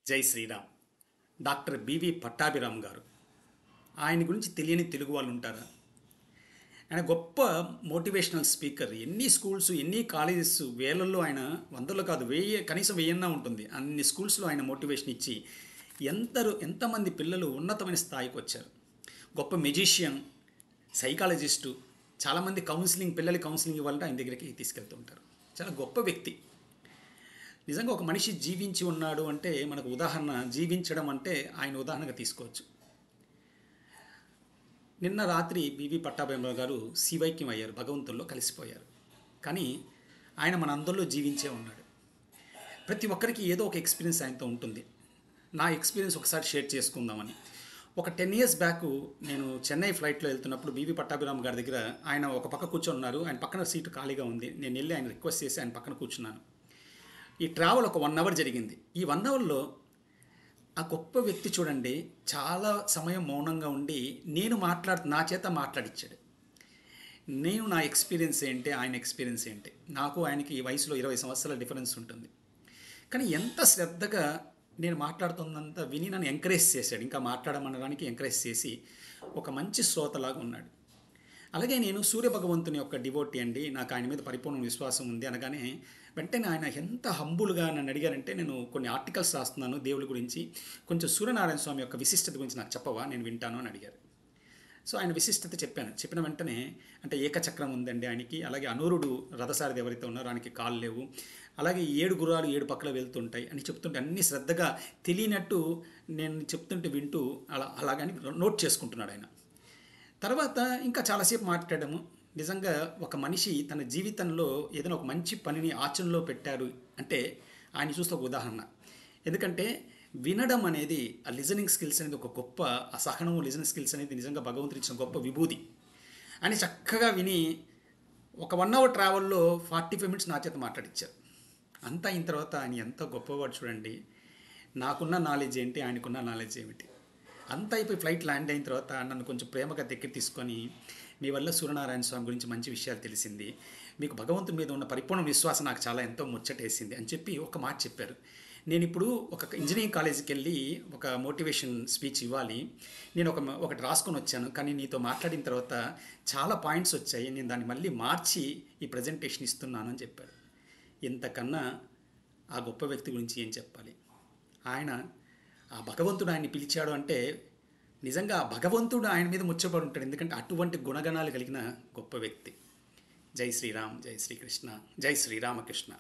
జై Sriram. Doctor BV Pattabhiram గారు. ఆయన గురించి తెలియని తెలుగు వాళ్ళు ఉంటారా? ఆయన గొప్ప మోటివేషనల్ స్పీకర్. ఎన్ని స్కూల్స్, ఎన్ని కాలేజెస్, వేలల్లో ఆయన, వందల్లో కాదు, కనీసం వెయ్యన్నా ఉంటుంది. అన్ని స్కూల్స్లో ఆయన మోటివేషన్ ఇచ్చి ఎంతమంది పిల్లలు ఉన్నతమైన స్థాయికి వచ్చారు. గొప్ప మెజిషియన్, సైకాలజిస్టు. చాలామంది పిల్లలు కౌన్సిలింగ్ ఇవ్వాలంటే ఆయన దగ్గరికి తీసుకెళ్తూ ఉంటారు. చాలా గొప్ప వ్యక్తి. నిజంగా ఒక మనిషి జీవించి ఉన్నాడు అంటే మనకు ఉదాహరణ, జీవించడం అంటే ఆయన ఉదాహరణగా తీసుకోవచ్చు. నిన్న రాత్రి బివి పట్టాభిరామ్ గారు శివైక్యం అయ్యారు, భగవంతుల్లో కలిసిపోయారు. కానీ ఆయన మన అందరిలో జీవించే ఉన్నాడు. ప్రతి ఒక్కరికి ఏదో ఒక ఎక్స్పీరియన్స్ ఆయనతో ఉంటుంది. నా ఎక్స్పీరియన్స్ ఒకసారి షేర్ చేసుకుందామని. ఒక 10 years బ్యాక్ నేను చెన్నై ఫ్లైట్లో వెళ్తున్నప్పుడు బివి పట్టాభిరామ్ గారి దగ్గర ఆయన ఒక పక్క కూర్చొని ఉన్నారు. ఆయన పక్కన సీటు ఖాళీగా ఉంది. నేను వెళ్ళి ఆయన రిక్వెస్ట్ చేసి ఆయన పక్కన కూర్చున్నాను. ఈ ట్రావెల్ ఒక 1 hour జరిగింది. ఈ 1 hourలో ఆ గొప్ప వ్యక్తి చూడండి, చాలా సమయం మౌనంగా ఉండి నా చేత మాట్లాడిచ్చాడు. నేను నా ఎక్స్పీరియన్స్ ఏంటి, ఆయన ఎక్స్పీరియన్స్ ఏంటి. నాకు ఆయనకి ఈ వయసులో 20 సంవత్సరాల డిఫరెన్స్ ఉంటుంది. కానీ ఎంత శ్రద్ధగా నేను మాట్లాడుతున్నంత విని నన్ను ఎంకరేజ్ చేశాడు. ఇంకా మాట్లాడమనడానికి ఎంకరేజ్ చేసి ఒక మంచి శ్రోతలాగా ఉన్నాడు. అలాగే నేను సూర్యభగవంతుని యొక్క డివోటీ అండి, నాకు ఆయన మీద పరిపూర్ణ విశ్వాసం ఉంది అనగానే వెంటనే ఆయన ఎంత హంబుల్గా నన్ను అడిగారంటే, నేను కొన్ని ఆర్టికల్స్ రాస్తున్నాను దేవుడి గురించి, కొంచెం సూర్యనారాయణ స్వామి యొక్క విశిష్టత గురించి నాకు చెప్పవా, నేను వింటాను అని అడిగారు. సో ఆయన విశిష్టత చెప్పాను. చెప్పిన వెంటనే అంటే ఏకచక్రం ఉందండి ఆయనకి, అలాగే అనూరుడు రథసారథి ఎవరైతే ఉన్నారో ఆయనకి కాళ్ళు లేవు, అలాగే 7 గుర్రాలు 7 పక్కల వెళ్తుంటాయి అని చెప్తుంటే అన్ని శ్రద్ధగా తెలియనట్టు నేను చెప్తుంటే వింటూ అలాగని నోట్ చేసుకుంటున్నాడు ఆయన. తర్వాత ఇంకా చాలాసేపు మాట్లాడాము. నిజంగా ఒక మనిషి తన జీవితంలో ఏదైనా ఒక మంచి పనిని ఆచరణలో పెట్టారు అంటే ఆయన చూస్తే ఒక ఉదాహరణ. ఎందుకంటే వినడం అనేది, ఆ లిజనింగ్ స్కిల్స్ అనేది ఒక గొప్ప, ఆ సహనము లిజనింగ్ స్కిల్స్ అనేది నిజంగా భగవంతుడు ఇచ్చిన గొప్ప విభూది. అని చక్కగా విని ఒక 1 hour ట్రావెల్లో 45 minutes నా చేత మాట్లాడిచ్చారు. అంతా అయిన తర్వాత ఆయన ఎంత గొప్పవాడు చూడండి. నాకున్న నాలెడ్జ్ ఏంటి, ఆయనకున్న నాలెడ్జ్ ఏమిటి. అంతా అయిపోయి ఫ్లైట్ ల్యాండ్ అయిన తర్వాత నన్ను కొంచెం ప్రేమగా దగ్గర తీసుకొని, మీ వల్ల సూర్యనారాయణ స్వామి గురించి మంచి విషయాలు తెలిసింది, మీకు భగవంతుని మీద ఉన్న పరిపూర్ణ విశ్వాసం నాకు చాలా ఎంతో ముచ్చటేసింది అని చెప్పి ఒక మాట చెప్పారు. నేను ఇప్పుడు ఒక ఇంజనీరింగ్ కాలేజీకి వెళ్ళి ఒక మోటివేషన్ స్పీచ్ ఇవ్వాలి, నేను ఒకటి రాసుకొని వచ్చాను, కానీ నీతో మాట్లాడిన తర్వాత చాలా పాయింట్స్ వచ్చాయి, నేను దాన్ని మళ్ళీ మార్చి ఈ ప్రజెంటేషన్ ఇస్తున్నాను అని చెప్పారు. ఇంతకన్నా ఆ గొప్ప వ్యక్తి గురించి ఏం చెప్పాలి. ఆ భగవంతుడు ఆయన్ని పిలిచాడు అంటే నిజంగా ఆ భగవంతుడు ఆయన మీద ముచ్చబడి ఉంటాడు. ఎందుకంటే అటువంటి గుణగణాలు కలిగిన గొప్ప వ్యక్తి. జై శ్రీరామ్, జై శ్రీకృష్ణ, జై శ్రీరామకృష్ణ.